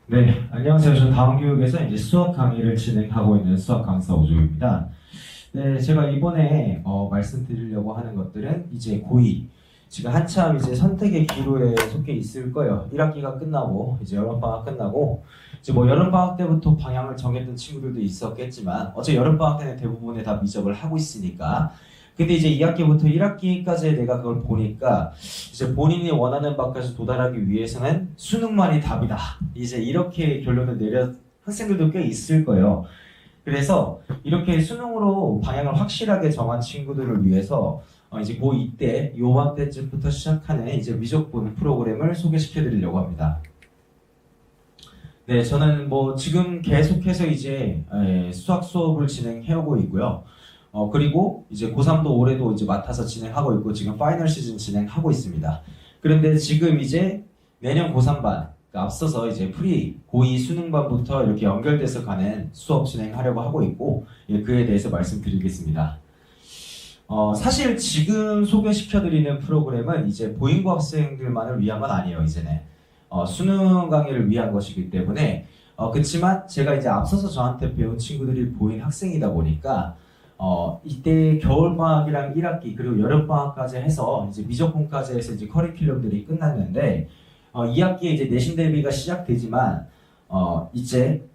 네, 안녕하세요. 저는 다음교육에서 이제 수학 강의를 진행하고 있는 수학 강사 오조입니다. 네, 제가 이번에 말씀드리려고 하는 것들은 이제 고2 지금 한참 이제 선택의 기로에 속해 있을 거예요. 1학기가 끝나고 이제 여름방학 끝나고 이제 뭐 여름방학 때부터 방향을 정했던 친구들도 있었겠지만 어차피 여름방학 때는 대부분에 다 미적을 하고 있으니까 근데 이제 2학기부터 1학기까지 내가 그걸 보니까 이제 본인이 원하는 바까지 도달하기 위해서는 수능만이 답이다. 이제 이렇게 결론을 내려 학생들도 꽤 있을 거예요. 그래서 이렇게 수능으로 방향을 확실하게 정한 친구들을 위해서 이제 고2 때 요맘때쯤부터 시작하는 이제 미적분 프로그램을 소개시켜 드리려고 합니다. 네, 저는 뭐 지금 계속해서 이제 수학 수업을 진행해오고 있고요. 그리고 이제 고3도 올해도 이제 맡아서 진행하고 있고 지금 파이널 시즌 진행하고 있습니다. 그런데 지금 이제 내년 고3반 그러니까 앞서서 이제 프리 고2 수능반부터 이렇게 연결돼서 가는 수업 진행하려고 하고 있고 그에 대해서 말씀드리겠습니다. 사실 지금 소개시켜드리는 프로그램은 이제 보잉고 학생들만을 위한 건 아니에요. 이제는 수능 강의를 위한 것이기 때문에 그렇지만 제가 이제 앞서서 저한테 배운 친구들이 보인 학생이다 보니까 이때 겨울방학이랑 1학기 그리고 여름방학까지 해서 이제 미적분까지 해서 이제 커리큘럼들이 끝났는데 2학기에 이제 내신 대비가 시작되지만 이제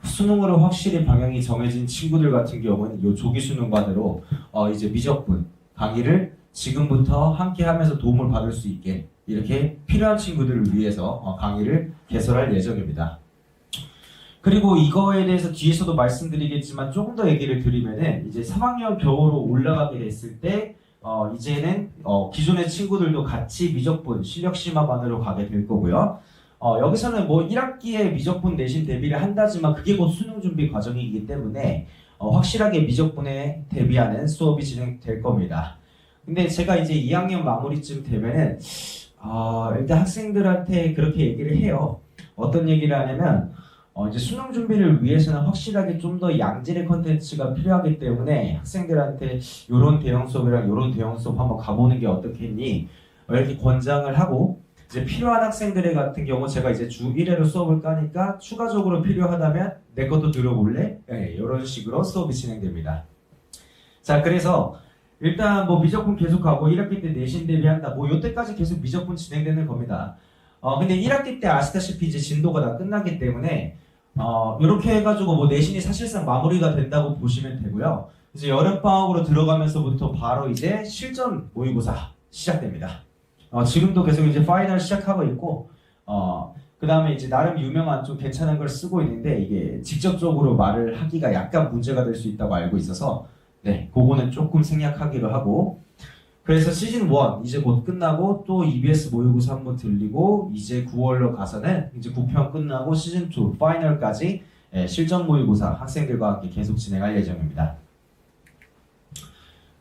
수능으로 확실히 방향이 정해진 친구들 같은 경우는 이 조기 수능반으로 이제 미적분 강의를 지금부터 함께 하면서 도움을 받을 수 있게 이렇게 필요한 친구들을 위해서 강의를 개설할 예정입니다. 그리고 이거에 대해서 뒤에서도 말씀드리겠지만 조금 더 얘기를 드리면은 이제 3학년 겨울로 올라가게 됐을 때 이제는 기존의 친구들도 같이 미적분 실력 심화반으로 가게 될 거고요. 여기서는 뭐 1학기에 미적분 내신 대비를 한다지만 그게 곧 수능 준비 과정이기 때문에 확실하게 미적분에 대비하는 수업이 진행될 겁니다. 근데 제가 이제 2학년 마무리쯤 되면은 일단 학생들한테 그렇게 얘기를 해요. 어떤 얘기를 하냐면 이제 수능 준비를 위해서는 확실하게 좀 더 양질의 컨텐츠가 필요하기 때문에 학생들한테 요런 대형 수업이랑 요런 대형 수업 한번 가보는 게 어떻겠니? 이렇게 권장을 하고 이제 필요한 학생들 같은 경우 제가 이제 주 1회로 수업을 까니까 추가적으로 필요하다면 내 것도 들어볼래? 네, 이런 식으로 수업이 진행됩니다. 자, 그래서 일단 뭐 미적분 계속하고 1학기 때 내신 대비한다. 뭐 요때까지 계속 미적분 진행되는 겁니다. 근데 1학기 때 아시다시피 이제 진도가 다 끝났기 때문에 이렇게 해가지고 뭐 내신이 사실상 마무리가 된다고 보시면 되고요. 이제 여름방학으로 들어가면서부터 바로 이제 실전 모의고사 시작됩니다. 지금도 계속 이제 파이널 시작하고 있고, 그 다음에 이제 나름 유명한 좀 괜찮은 걸 쓰고 있는데 이게 직접적으로 말을 하기가 약간 문제가 될 수 있다고 알고 있어서 네, 그거는 조금 생략하기로 하고 그래서 시즌 1 이제 곧 끝나고 또 EBS 모의고사 한번 들리고 이제 9월로 가서는 이제 9편 끝나고 시즌 2 파이널까지 실전 모의고사 학생들과 함께 계속 진행할 예정입니다.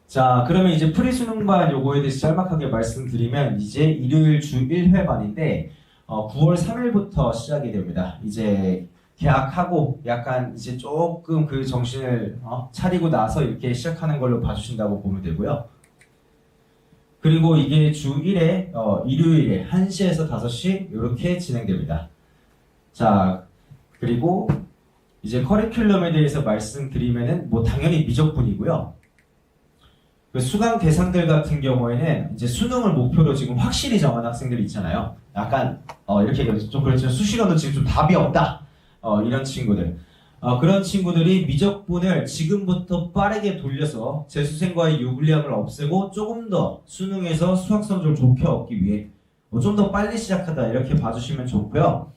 자, 그러면 이제 프리 수능반 요거에 대해서 짤막하게 말씀드리면 이제 일요일 주 1회반인데 9월 3일부터 시작이 됩니다. 이제 개학하고 약간 이제 조금 그 정신을 차리고 나서 이렇게 시작하는 걸로 봐주신다고 보면 되고요. 그리고 이게 주 1회 일요일에 1시에서 5시 이렇게 진행됩니다. 자, 그리고 이제 커리큘럼에 대해서 말씀드리면은 뭐 당연히 미적분이고요. 그 수강 대상들 같은 경우에는 이제 수능을 목표로 지금 확실히 정한 학생들 있잖아요. 약간 이렇게 좀 그렇지만 수시로는 지금 좀 답이 없다. 이런 친구들. 그런 친구들이 미적분을 지금부터 빠르게 돌려서 재수생과의 유불리함을 없애고 조금 더 수능에서 수학 성적을 좋게 얻기 위해 좀 더 빨리 시작하다 이렇게 봐주시면 좋고요.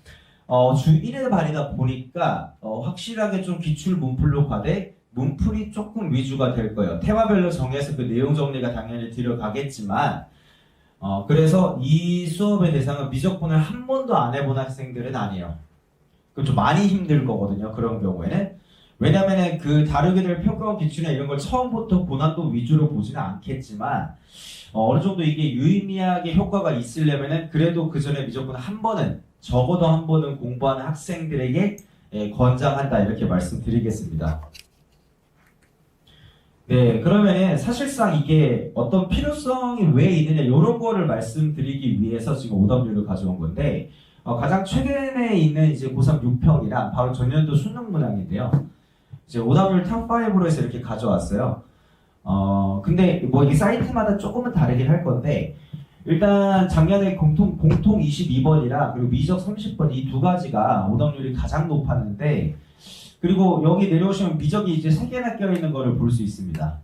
주 1회 반이다 보니까 확실하게 좀 기출 문풀로 가되 문풀이 조금 위주가 될 거예요. 테마별로 정해서 그 내용 정리가 당연히 들어가겠지만 그래서 이 수업의 대상은 미적분을 한 번도 안 해본 학생들은 아니에요. 좀 많이 힘들 거거든요. 그런 경우에는 왜냐면은 그 다루게 될 평가원 기준이나 이런 걸 처음부터 고난도 위주로 보지는 않겠지만 어느 정도 이게 유의미하게 효과가 있으려면은 그래도 그 전에 미적분 한 번은 적어도 한 번은 공부하는 학생들에게 권장한다 이렇게 말씀드리겠습니다. 네, 그러면 사실상 이게 어떤 필요성이 왜 있느냐 이런 거를 말씀드리기 위해서 지금 OW를 가져온 건데 가장 최근에 있는 이제 고3 6평이랑 바로 전년도 수능 문항인데요. 이제 OW 탑5로 해서 이렇게 가져왔어요. 근데 뭐 이게 사이트마다 조금은 다르긴 할 건데 일단 작년에 공통 22번이랑 그리고 미적 30번 이 두 가지가 오답률이 가장 높았는데 그리고 여기 내려오시면 미적이 이제 3개나 껴있는 거를 볼 수 있습니다.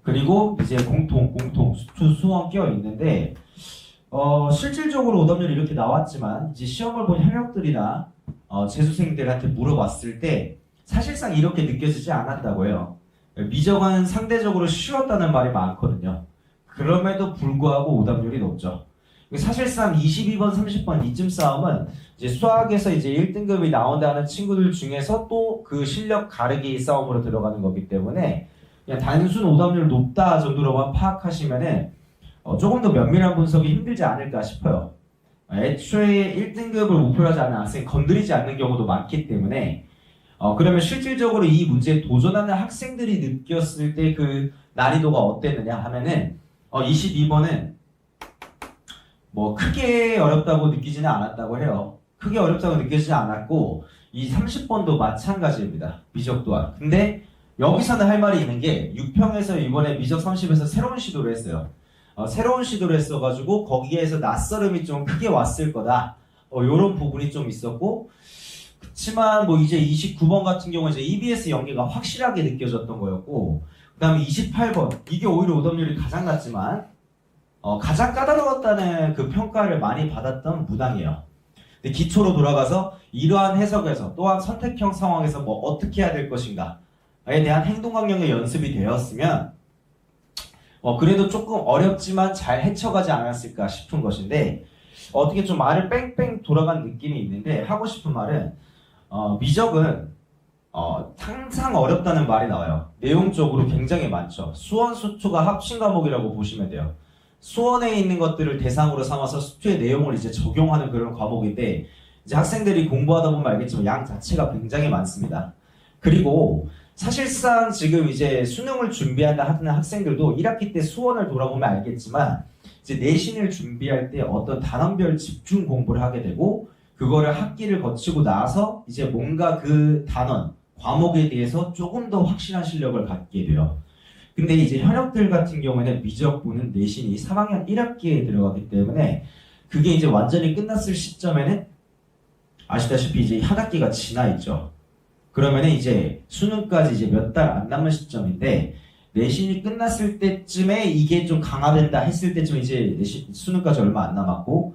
그리고 이제 공통, 수투, 수원 껴있는데 실질적으로 오답률이 이렇게 나왔지만 이제 시험을 본 현역들이나 재수생들한테 물어봤을 때 사실상 이렇게 느껴지지 않았다고 해요. 미적은 상대적으로 쉬웠다는 말이 많거든요. 그럼에도 불구하고 오답률이 높죠. 사실상 22번, 30번 이쯤 싸움은 이제 수학에서 이제 1등급이 나온다는 친구들 중에서 또 그 실력 가르기 싸움으로 들어가는 거기 때문에 그냥 단순 오답률 높다 정도로만 파악하시면은 조금 더 면밀한 분석이 힘들지 않을까 싶어요. 애초에 1등급을 목표로 하지 않은 학생 건드리지 않는 경우도 많기 때문에 그러면 실질적으로 이 문제에 도전하는 학생들이 느꼈을 때 그 난이도가 어땠느냐 하면은 22번은 뭐 크게 어렵다고 느끼지는 않았다고 해요. 크게 어렵다고 느끼지 않았고 이 30번도 마찬가지입니다. 미적 또한. 근데 여기서는 할 말이 있는 게 6평에서 이번에 미적 30에서 새로운 시도를 했어요. 새로운 시도를 했어가지고 거기에서 낯설음이 좀 크게 왔을 거다. 요런 부분이 좀 있었고 그렇지만 뭐 이제 29번 같은 경우는 이제 EBS 연계가 확실하게 느껴졌던 거였고 그 다음에 28번 이게 오히려 오답률이 가장 낮지만 가장 까다로웠다는 그 평가를 많이 받았던 문항이에요. 근데 기초로 돌아가서 이러한 해석에서 또한 선택형 상황에서 뭐 어떻게 해야 될 것인가에 대한 행동 강령의 연습이 되었으면 그래도 조금 어렵지만 잘 헤쳐가지 않았을까 싶은 것인데 어떻게 좀 말을 뺑뺑 돌아간 느낌이 있는데 하고 싶은 말은 미적은 항상 어렵다는 말이 나와요. 내용적으로 굉장히 많죠. 수원, 수투가 합친 과목이라고 보시면 돼요. 수원에 있는 것들을 대상으로 삼아서 수투의 내용을 이제 적용하는 그런 과목인데 이제 학생들이 공부하다 보면 알겠지만 양 자체가 굉장히 많습니다. 그리고 사실상 지금 이제 수능을 준비한다 하는 학생들도 1학기 때 수원을 돌아보면 알겠지만 이제 내신을 준비할 때 어떤 단원별 집중 공부를 하게 되고 그거를 학기를 거치고 나서 이제 뭔가 그 단원, 과목에 대해서 조금 더 확실한 실력을 갖게 돼요. 근데 이제 현역들 같은 경우에는 미적분은 내신이 3학년 1학기에 들어가기 때문에 그게 이제 완전히 끝났을 시점에는 아시다시피 이제 한 학기가 지나 있죠. 그러면은 이제 수능까지 이제 몇 달 안 남은 시점인데 내신이 끝났을 때쯤에 이게 좀 강화된다 했을 때쯤 이제 수능까지 얼마 안 남았고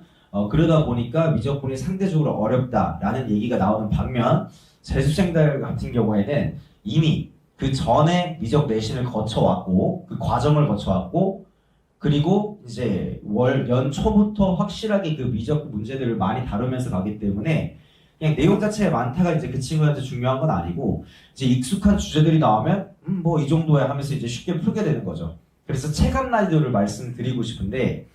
그러다 보니까 미적분이 상대적으로 어렵다라는 얘기가 나오는 반면 재수생들 같은 경우에는 이미 그 전에 미적 내신을 거쳐왔고 그 과정을 거쳐왔고 그리고 이제 연초부터 확실하게 그 미적 문제들을 많이 다루면서 가기 때문에 그냥 내용 자체가 많다가 이제 그 친구한테 중요한 건 아니고 이제 익숙한 주제들이 나오면 뭐 이 정도야 하면서 이제 쉽게 풀게 되는 거죠. 그래서 체감 난이도를 말씀드리고 싶은데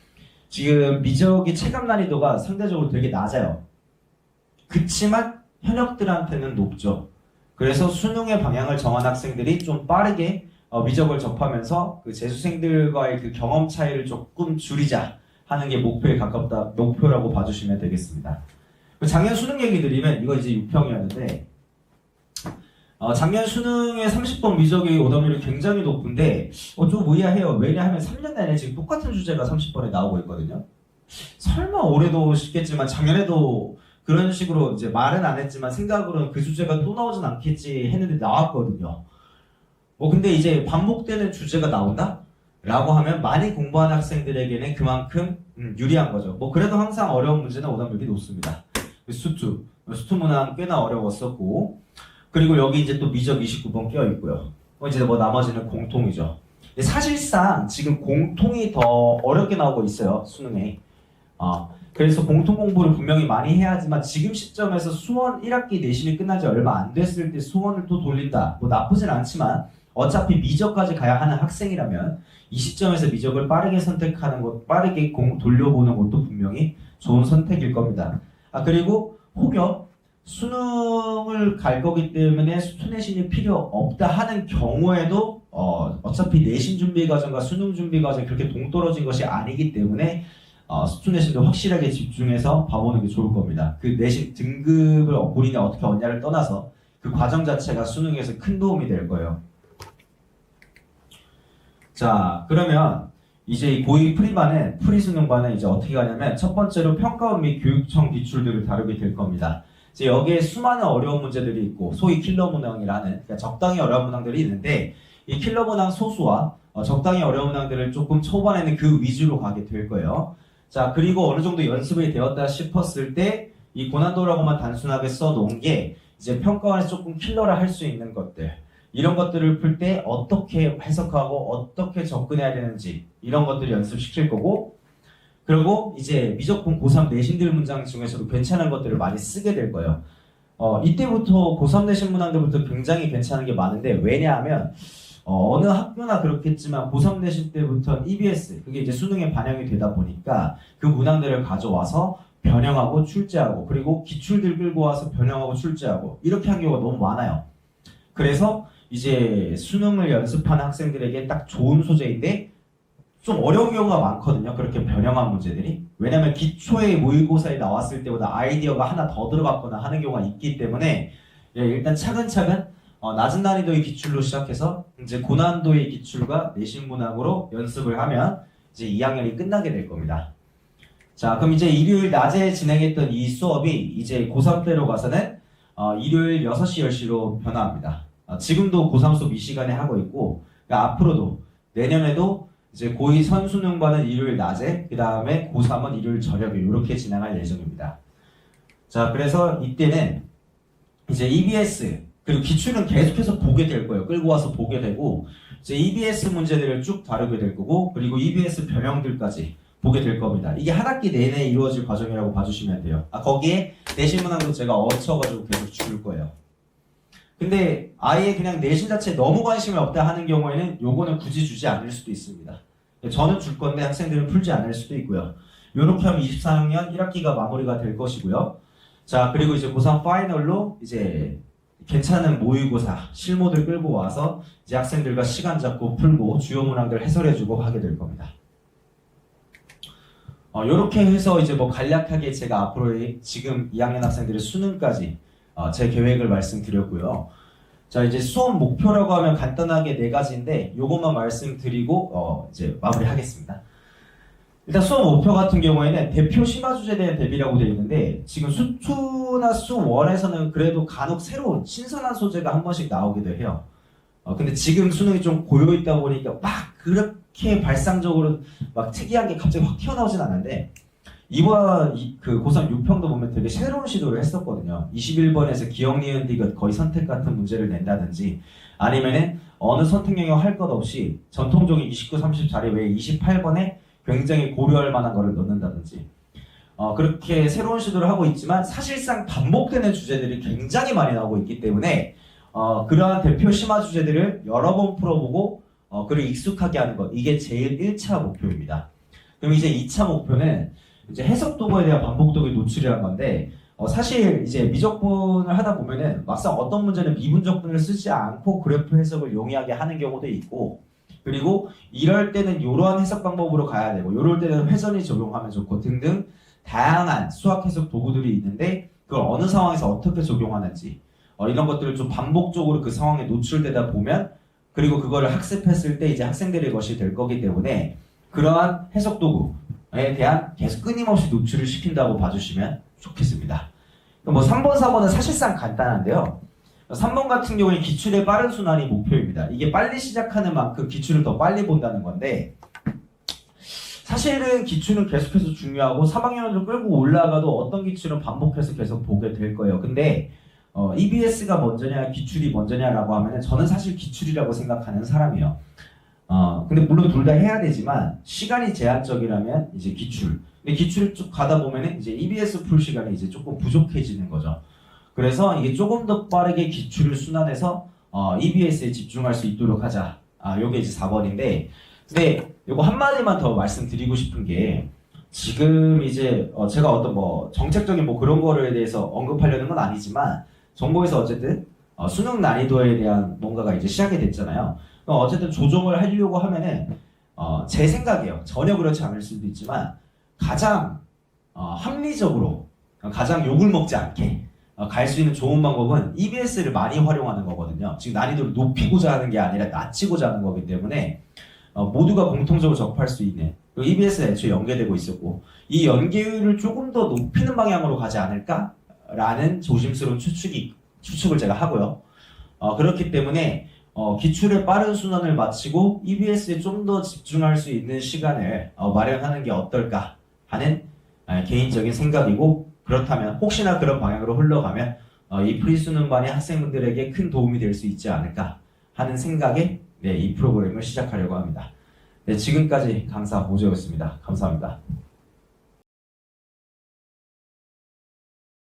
지금 미적의 체감 난이도가 상대적으로 되게 낮아요. 그치만 현역들한테는 높죠. 그래서 수능의 방향을 정한 학생들이 좀 빠르게 미적을 접하면서 그 재수생들과의 그 경험 차이를 조금 줄이자 하는 게 목표라고 봐주시면 되겠습니다. 작년 수능 얘기 드리면 이거 이제 6평이었는데 작년 수능에 30번 미적의 오답률이 굉장히 높은데 좀 의아해요. 왜냐하면 3년 내내 지금 똑같은 주제가 30번에 나오고 있거든요. 설마 올해도 쉽겠지만 작년에도 그런 식으로 이제 말은 안 했지만 생각으로는 그 주제가 또 나오진 않겠지 했는데 나왔거든요. 근데 이제 반복되는 주제가 나온다? 라고 하면 많이 공부하는 학생들에게는 그만큼 유리한 거죠. 그래도 항상 어려운 문제는 오답률이 높습니다. 수투 문항 꽤나 어려웠었고 그리고 여기 이제 또 미적 29번 껴있고요. 이제 나머지는 공통이죠. 사실상 지금 공통이 더 어렵게 나오고 있어요. 수능에. 그래서 공통 공부를 분명히 많이 해야 하지만 지금 시점에서 수원 1학기 내신이 끝난 지 얼마 안 됐을 때 수원을 또 돌린다. 나쁘진 않지만 어차피 미적까지 가야 하는 학생이라면 이 시점에서 미적을 빠르게 선택하는 것, 빠르게 돌려보는 것도 분명히 좋은 선택일 겁니다. 그리고 혹여 수능을 갈 거기 때문에 수투 내신이 필요 없다 하는 경우에도 어차피 내신 준비 과정과 수능 준비 과정이 그렇게 동떨어진 것이 아니기 때문에 수투 내신도 확실하게 집중해서 봐보는 게 좋을 겁니다. 그 내신 등급을 본인이 어떻게 얻냐를 떠나서 그 과정 자체가 수능에서 큰 도움이 될 거예요. 자, 그러면 이제 이 고2 프리반은 프리수능반은 이제 어떻게 가냐면 첫 번째로 평가원 및 교육청 기출들을 다루게 될 겁니다. 이제 여기에 수많은 어려운 문제들이 있고 소위 킬러 문항이라는 그러니까 적당히 어려운 문항들이 있는데 이 킬러 문항 소수와 적당히 어려운 문항들을 조금 초반에는 그 위주로 가게 될 거예요. 자, 그리고 어느 정도 연습이 되었다 싶었을 때 이 고난도라고만 단순하게 써놓은 게 이제 평가원에서 조금 킬러를 할 수 있는 것들 이런 것들을 풀 때 어떻게 해석하고 어떻게 접근해야 되는지 이런 것들을 연습시킬 거고 그리고 이제 미적분 고3 내신들 문장 중에서도 괜찮은 것들을 많이 쓰게 될 거예요. 이때부터 고3 내신 문항들부터 굉장히 괜찮은 게 많은데 왜냐하면 어느 학교나 그렇겠지만 고3 내신 때부터 EBS 그게 이제 수능에 반영이 되다 보니까 그 문항들을 가져와서 변형하고 출제하고 그리고 기출들 끌고 와서 변형하고 출제하고 이렇게 한 경우가 너무 많아요. 그래서 이제 수능을 연습하는 학생들에게 딱 좋은 소재인데 좀 어려운 경우가 많거든요. 그렇게 변형한 문제들이. 왜냐면 기초의 모의고사에 나왔을 때보다 아이디어가 하나 더 들어갔거나 하는 경우가 있기 때문에 일단 차근차근 낮은 난이도의 기출로 시작해서 이제 고난도의 기출과 내신 문항으로 연습을 하면 이제 2학년이 끝나게 될 겁니다. 자, 그럼 이제 일요일 낮에 진행했던 이 수업이 이제 고3 때로 가서는 일요일 6시, 10시로 변화합니다. 지금도 고3 수업 이 시간에 하고 있고 그러니까 앞으로도 내년에도 이제 고2 선수능반은 일요일 낮에 그 다음에 고3은 일요일 저녁에 이렇게 진행할 예정입니다. 자, 그래서 이때는 이제 EBS 그리고 기출은 계속해서 보게 될 거예요. 끌고 와서 보게 되고 이제 EBS 문제들을 쭉 다루게 될 거고 그리고 EBS 변형들까지 보게 될 겁니다. 이게 한 학기 내내 이루어질 과정이라고 봐주시면 돼요. 거기에 내신 문항도 제가 얹혀가지고 계속 줄 거예요. 근데 아예 그냥 내신 자체에 너무 관심이 없다 하는 경우에는 요거는 굳이 주지 않을 수도 있습니다. 저는 줄 건데 학생들은 풀지 않을 수도 있고요. 요렇게 하면 24학년 1학기가 마무리가 될 것이고요. 자, 그리고 이제 고3 파이널로 이제 괜찮은 모의고사, 실무들 끌고 와서 이제 학생들과 시간 잡고 풀고 주요 문항들 해설해주고 하게 될 겁니다. 요렇게 해서 이제 뭐 간략하게 제가 앞으로의 지금 2학년 학생들의 수능까지 제 계획을 말씀드렸고요. 자, 이제 수업 목표라고 하면 간단하게 4가지인데 요것만 말씀드리고 이제 마무리하겠습니다. 일단 수업 목표 같은 경우에는 대표 심화 주제에 대한 대비라고 되어 있는데 지금 수2나 수1에서는 그래도 간혹 새로운 신선한 소재가 한 번씩 나오기도 해요. 근데 지금 수능이 좀 고여있다 보니까 막 그렇게 발상적으로 막 특이한 게 갑자기 확 튀어나오진 않는데 이번 그 고3 6평도 보면 되게 새로운 시도를 했었거든요. 21번에서 기억, 니은, 디귿 거의 선택 같은 문제를 낸다든지 아니면은 어느 선택 영역 할 것 없이 전통적인 29, 30 자리 외에 28번에 굉장히 고려할 만한 거를 넣는다든지 그렇게 새로운 시도를 하고 있지만 사실상 반복되는 주제들이 굉장히 많이 나오고 있기 때문에 그러한 대표 심화 주제들을 여러 번 풀어보고 그를 익숙하게 하는 것 이게 제일 1차 목표입니다. 그럼 이제 2차 목표는 이제 해석 도구에 대한 반복 도구의 노출이라는 건데 사실 이제 미적분을 하다 보면은 막상 어떤 문제는 미분적분을 쓰지 않고 그래프 해석을 용이하게 하는 경우도 있고 그리고 이럴 때는 이러한 해석 방법으로 가야 되고 이럴 때는 회전이 적용하면 좋고 등등 다양한 수학 해석 도구들이 있는데 그걸 어느 상황에서 어떻게 적용하는지 이런 것들을 좀 반복적으로 그 상황에 노출되다 보면 그리고 그거를 학습했을 때 이제 학생들의 것이 될 거기 때문에 그러한 해석 도구에 대한 계속 끊임없이 노출을 시킨다고 봐주시면 좋겠습니다. 뭐 3번, 4번은 사실상 간단한데요. 3번 같은 경우에 기출의 빠른 순환이 목표입니다. 이게 빨리 시작하는 만큼 기출을 더 빨리 본다는 건데 사실은 기출은 계속해서 중요하고 3학년으로 끌고 올라가도 어떤 기출은 반복해서 계속 보게 될 거예요. 근데 EBS가 먼저냐 기출이 먼저냐라고 하면 저는 사실 기출이라고 생각하는 사람이에요. 근데 물론 둘 다 해야 되지만 시간이 제한적이라면 이제 기출. 근데 기출을 쭉 가다 보면은 이제 EBS 풀 시간이 이제 조금 부족해지는 거죠. 그래서 이게 조금 더 빠르게 기출을 순환해서 EBS에 집중할 수 있도록 하자. 요게 이제 4번인데 근데 요거 한마디만 더 말씀드리고 싶은 게 지금 이제 제가 어떤 뭐 정책적인 뭐 그런 거에 대해서 언급하려는 건 아니지만 정부에서 어쨌든 수능 난이도에 대한 뭔가가 이제 시작이 됐잖아요. 어쨌든 조정을 하려고 하면은 제 생각이에요. 전혀 그렇지 않을 수도 있지만 가장 합리적으로 가장 욕을 먹지 않게 갈 수 있는 좋은 방법은 EBS를 많이 활용하는 거거든요. 지금 난이도를 높이고자 하는 게 아니라 낮추고자 하는 거기 때문에 모두가 공통적으로 접할 수 있는 그리고 EBS는 애초에 연계되고 있었고 이 연계율을 조금 더 높이는 방향으로 가지 않을까라는 조심스러운 추측을 제가 하고요. 그렇기 때문에 기출의 빠른 순환을 마치고 EBS에 좀 더 집중할 수 있는 시간을 마련하는 게 어떨까 하는 개인적인 생각이고 그렇다면 혹시나 그런 방향으로 흘러가면 이 프리수능반이 학생분들에게 큰 도움이 될 수 있지 않을까 하는 생각에 이 프로그램을 시작하려고 합니다. 네, 지금까지 강사 오재호였습니다. 감사합니다.